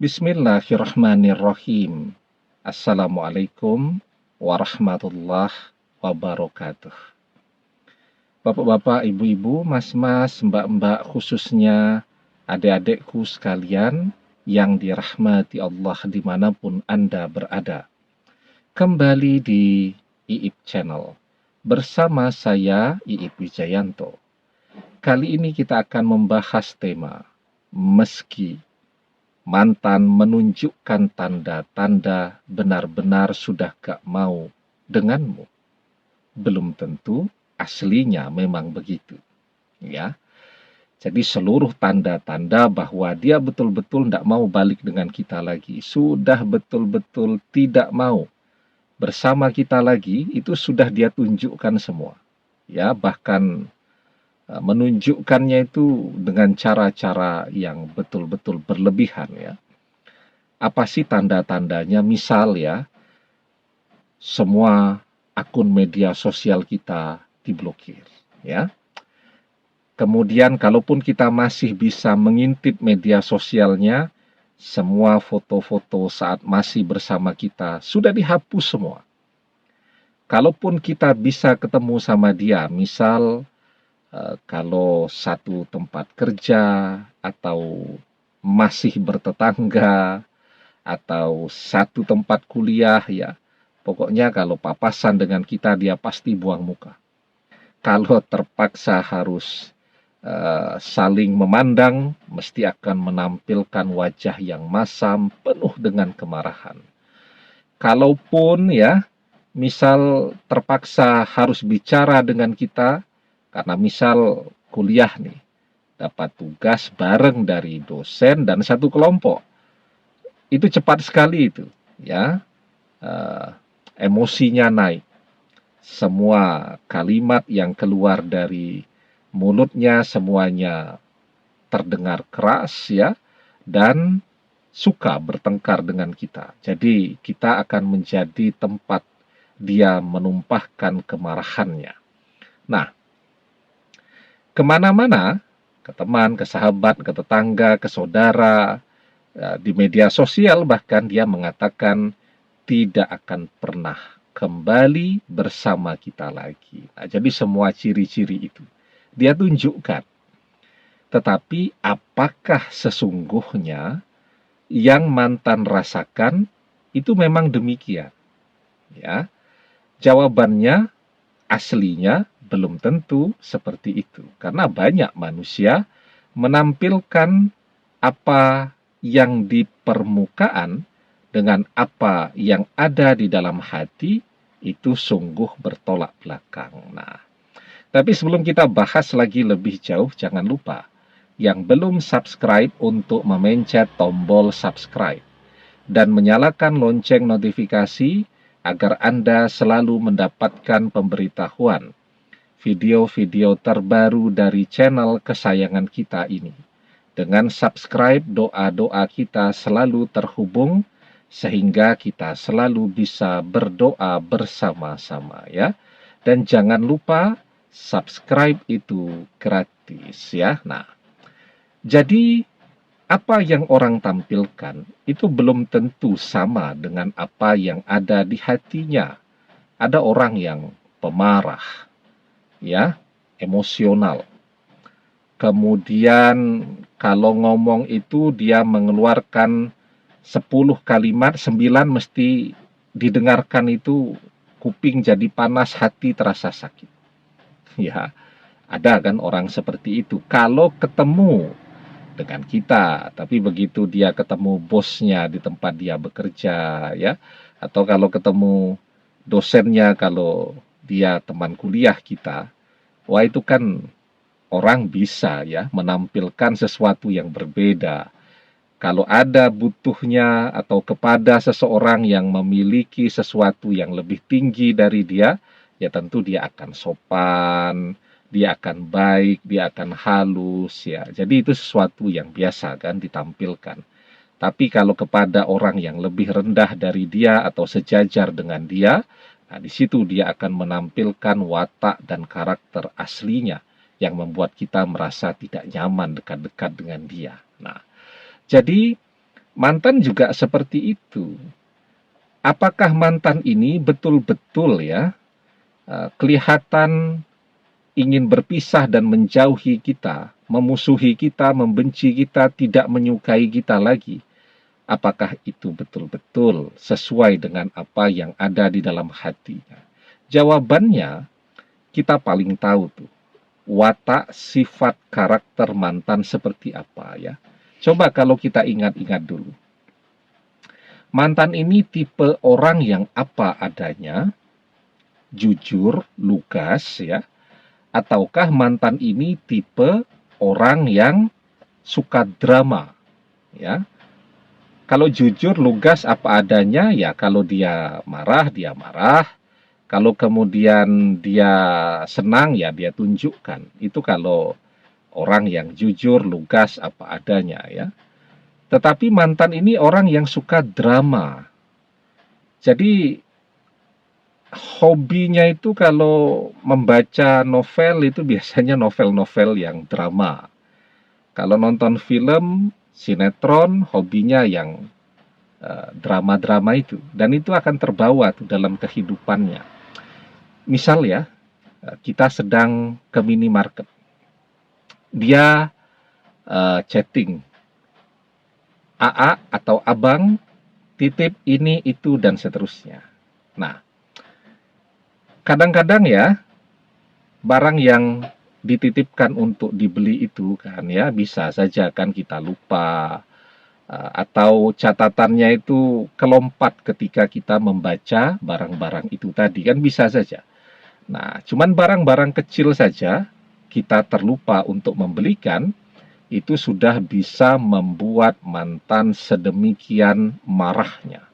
Bismillahirrahmanirrahim. Assalamualaikum warahmatullahi wabarakatuh. Bapak-bapak, ibu-ibu, mas-mas, mbak-mbak, khususnya adik-adikku sekalian yang dirahmati Allah dimanapun Anda berada. Kembali di Iip Channel bersama saya Iip Wijayanto. Kali ini kita akan membahas tema meski mantan menunjukkan tanda-tanda benar-benar sudah gak mau denganmu, belum tentu aslinya memang begitu. Ya, jadi seluruh tanda-tanda bahwa dia betul-betul tidak mau balik dengan kita lagi, sudah betul-betul tidak mau bersama kita lagi, itu sudah dia tunjukkan semua. Ya, bahkan menunjukkannya itu dengan cara-cara yang betul-betul berlebihan ya. Apa sih tanda-tandanya? Misal ya, semua akun media sosial kita diblokir ya. Kemudian kalaupun kita masih bisa mengintip media sosialnya, semua foto-foto saat masih bersama kita sudah dihapus semua. Kalaupun kita bisa ketemu sama dia, misal kalau satu tempat kerja atau masih bertetangga atau satu tempat kuliah ya, pokoknya kalau papasan dengan kita dia pasti buang muka. Kalau terpaksa harus saling memandang, mesti akan menampilkan wajah yang masam penuh dengan kemarahan. Kalaupun ya, misal terpaksa harus bicara dengan kita, karena misal kuliah nih, dapat tugas bareng dari dosen dan satu kelompok. Itu cepat sekali itu, ya. Emosinya naik. Semua kalimat yang keluar dari mulutnya semuanya terdengar keras ya, dan suka bertengkar dengan kita. Jadi kita akan menjadi tempat dia menumpahkan kemarahannya. Nah, kemana-mana, ke teman, ke sahabat, ke tetangga, ke saudara, di media sosial bahkan dia mengatakan tidak akan pernah kembali bersama kita lagi. Nah, jadi semua ciri-ciri itu dia tunjukkan. Tetapi apakah sesungguhnya yang mantan rasakan itu memang demikian? Ya, jawabannya aslinya belum tentu seperti itu. Karena banyak manusia menampilkan apa yang di permukaan dengan apa yang ada di dalam hati itu sungguh bertolak belakang. Nah, tapi sebelum kita bahas lagi lebih jauh, jangan lupa yang belum subscribe untuk memencet tombol subscribe dan menyalakan lonceng notifikasi agar Anda selalu mendapatkan pemberitahuan video-video terbaru dari channel kesayangan kita ini. Dengan subscribe, doa-doa kita selalu terhubung sehingga kita selalu bisa berdoa bersama-sama ya. Dan jangan lupa subscribe itu gratis ya. Nah, jadi apa yang orang tampilkan itu belum tentu sama dengan apa yang ada di hatinya. Ada orang yang pemarah, ya, emosional. Kemudian kalau ngomong itu dia mengeluarkan 10 kalimat, 9 mesti didengarkan itu kuping jadi panas, hati terasa sakit. Ya, ada kan orang seperti itu. Kalau ketemu dengan kita, tapi begitu dia ketemu bosnya di tempat dia bekerja ya, atau kalau ketemu dosennya, kalau dia teman kuliah kita, wah itu kan orang bisa ya menampilkan sesuatu yang berbeda. Kalau ada butuhnya atau kepada seseorang yang memiliki sesuatu yang lebih tinggi dari dia, ya tentu dia akan sopan, dia akan baik, dia akan halus ya. Jadi itu sesuatu yang biasa kan ditampilkan. Tapi kalau kepada orang yang lebih rendah dari dia atau sejajar dengan dia, nah di situ dia akan menampilkan watak dan karakter aslinya yang membuat kita merasa tidak nyaman dekat-dekat dengan dia. Nah, jadi Mantan juga seperti itu. Apakah mantan ini betul-betul ya kelihatan ingin berpisah dan menjauhi kita, memusuhi kita, membenci kita, tidak menyukai kita lagi? Apakah itu betul-betul sesuai dengan apa yang ada di dalam hatinya? Jawabannya kita paling tahu tuh, watak, sifat, karakter mantan seperti apa ya. Coba kalau kita ingat-ingat dulu. Mantan ini tipe orang yang apa adanya, jujur, lugas ya. Ataukah mantan ini tipe orang yang suka drama ya. Kalau jujur, lugas, apa adanya ya, kalau dia marah, dia marah. Kalau kemudian dia senang ya dia tunjukkan. Itu kalau orang yang jujur, lugas, apa adanya ya. Tetapi mantan ini orang yang suka drama. Jadi hobinya itu kalau membaca novel itu biasanya novel-novel yang drama. Kalau nonton film, sinetron, hobinya yang drama-drama itu. Dan itu akan terbawa tuh dalam kehidupannya. Misal ya, kita sedang ke minimarket. Dia chatting, AA atau abang, titip ini, itu, dan seterusnya. Nah, kadang-kadang ya, barang yang dititipkan untuk dibeli itu kan ya, bisa saja kan kita lupa, atau catatannya itu kelompat ketika kita membaca barang-barang itu tadi, kan bisa saja. Nah, cuman barang-barang kecil saja kita terlupa untuk membelikan, itu sudah bisa membuat mantan sedemikian marahnya.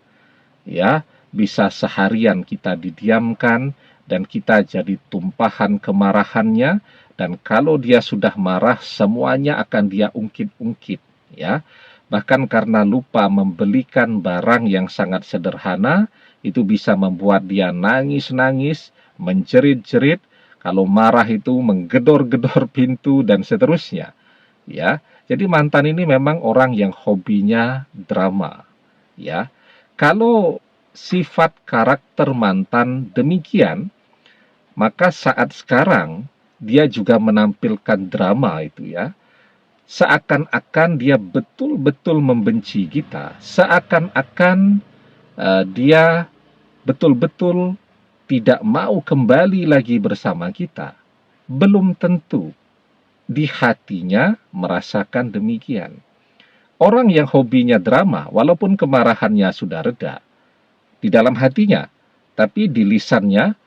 Ya, bisa seharian kita didiamkan dan kita jadi tumpahan kemarahannya, dan kalau dia sudah marah semuanya akan dia ungkit-ungkit ya. Bahkan karena lupa membelikan barang yang sangat sederhana, itu bisa membuat dia nangis-nangis, menjerit-jerit, kalau marah itu menggedor-gedor pintu dan seterusnya. Ya, jadi mantan ini memang orang yang hobinya drama. Ya, kalau sifat karakter mantan demikian, maka saat sekarang dia juga menampilkan drama itu ya. Seakan-akan dia betul-betul membenci kita, seakan-akan dia betul-betul tidak mau kembali lagi bersama kita. Belum tentu di hatinya merasakan demikian. Orang yang hobinya drama, walaupun kemarahannya sudah reda di dalam hatinya, tapi di lisannya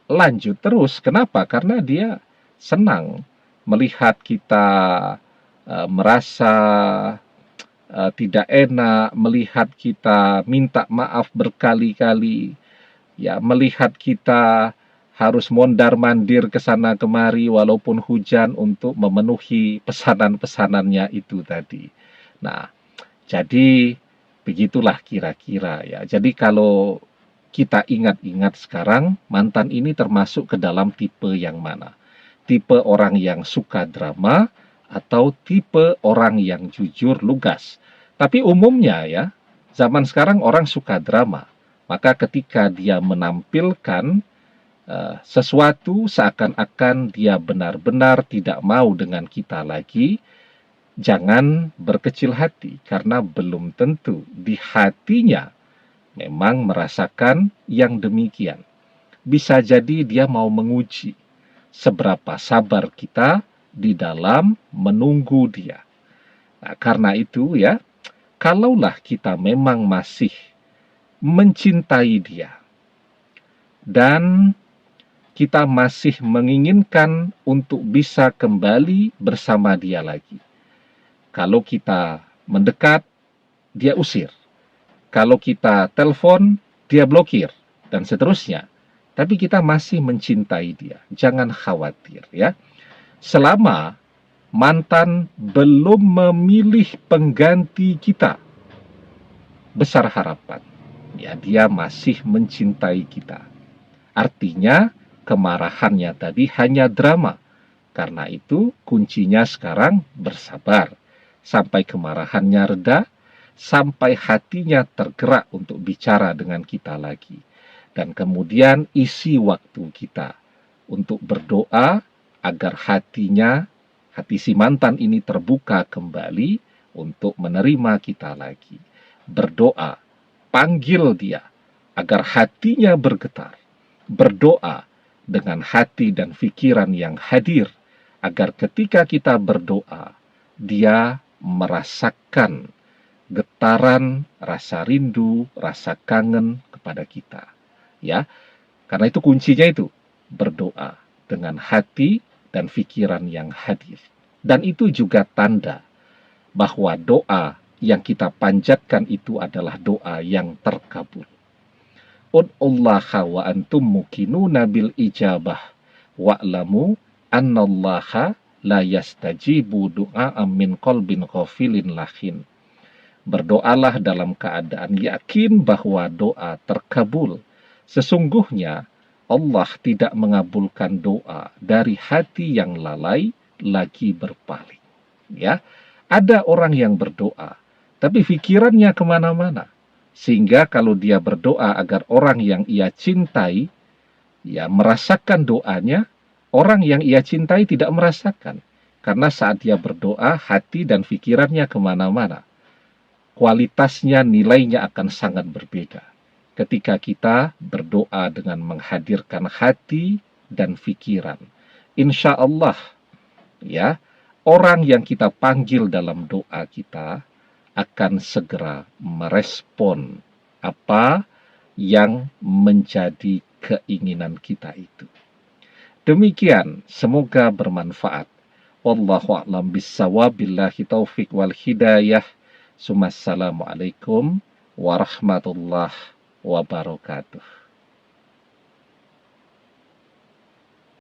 lanjut terus. Kenapa? Karena dia senang melihat kita merasa tidak enak, melihat kita minta maaf berkali-kali, ya, melihat kita harus mondar-mandir ke sana kemari walaupun hujan untuk memenuhi pesanan-pesanannya itu tadi. Nah, jadi begitulah kira-kira ya. Jadi kalau kita ingat-ingat sekarang, mantan ini termasuk ke dalam tipe yang mana? Tipe orang yang suka drama atau tipe orang yang jujur, lugas? Tapi umumnya ya, zaman sekarang orang suka drama. Maka ketika dia menampilkan sesuatu seakan-akan dia benar-benar tidak mau dengan kita lagi, jangan berkecil hati, karena belum tentu di hatinya memang merasakan yang demikian. Bisa jadi dia mau menguji seberapa sabar kita di dalam menunggu dia. Nah, karena itu ya, kalaulah kita memang masih mencintai dia dan kita masih menginginkan untuk bisa kembali bersama dia lagi. Kalau kita mendekat, dia usir. Kalau kita telepon, dia blokir, dan seterusnya. Tapi kita masih mencintai dia. Jangan khawatir ya. Selama mantan belum memilih pengganti kita, besar harapan. Ya, dia masih mencintai kita. Artinya, kemarahannya tadi hanya drama. Karena itu, kuncinya sekarang bersabar sampai kemarahannya reda, sampai hatinya tergerak untuk bicara dengan kita lagi. Dan kemudian isi waktu kita untuk berdoa agar hati si mantan ini terbuka kembali untuk menerima kita lagi. Berdoa, panggil dia agar hatinya bergetar. Berdoa dengan hati dan pikiran yang hadir, agar ketika kita berdoa, dia merasakan getaran rasa rindu, rasa kangen kepada kita. Ya, karena itu kuncinya itu berdoa dengan hati dan pikiran yang hadir. Dan itu juga tanda bahwa doa yang kita panjatkan itu adalah doa yang terkabul. Ud'ullaha wa antum muqinuna bil ijabah wa'lamu annallaha la yastajibu du'a min qalbin ghafilin lahin. Berdoalah dalam keadaan yakin bahwa doa terkabul. Sesungguhnya Allah tidak mengabulkan doa dari hati yang lalai lagi berpaling. Ya, ada orang yang berdoa, tapi pikirannya kemana-mana. Sehingga kalau dia berdoa agar orang yang ia cintai, ya merasakan doanya, orang yang ia cintai tidak merasakan. Karena saat dia berdoa, hati dan pikirannya kemana-mana. Kualitasnya, nilainya akan sangat berbeda ketika kita berdoa dengan menghadirkan hati dan pikiran. Insya Allah, ya, orang yang kita panggil dalam doa kita akan segera merespon apa yang menjadi keinginan kita itu. Demikian, semoga bermanfaat. Wallahu a'lam bissawab, billahi taufik wal hidayah. Assalamualaikum warahmatullahi wabarakatuh.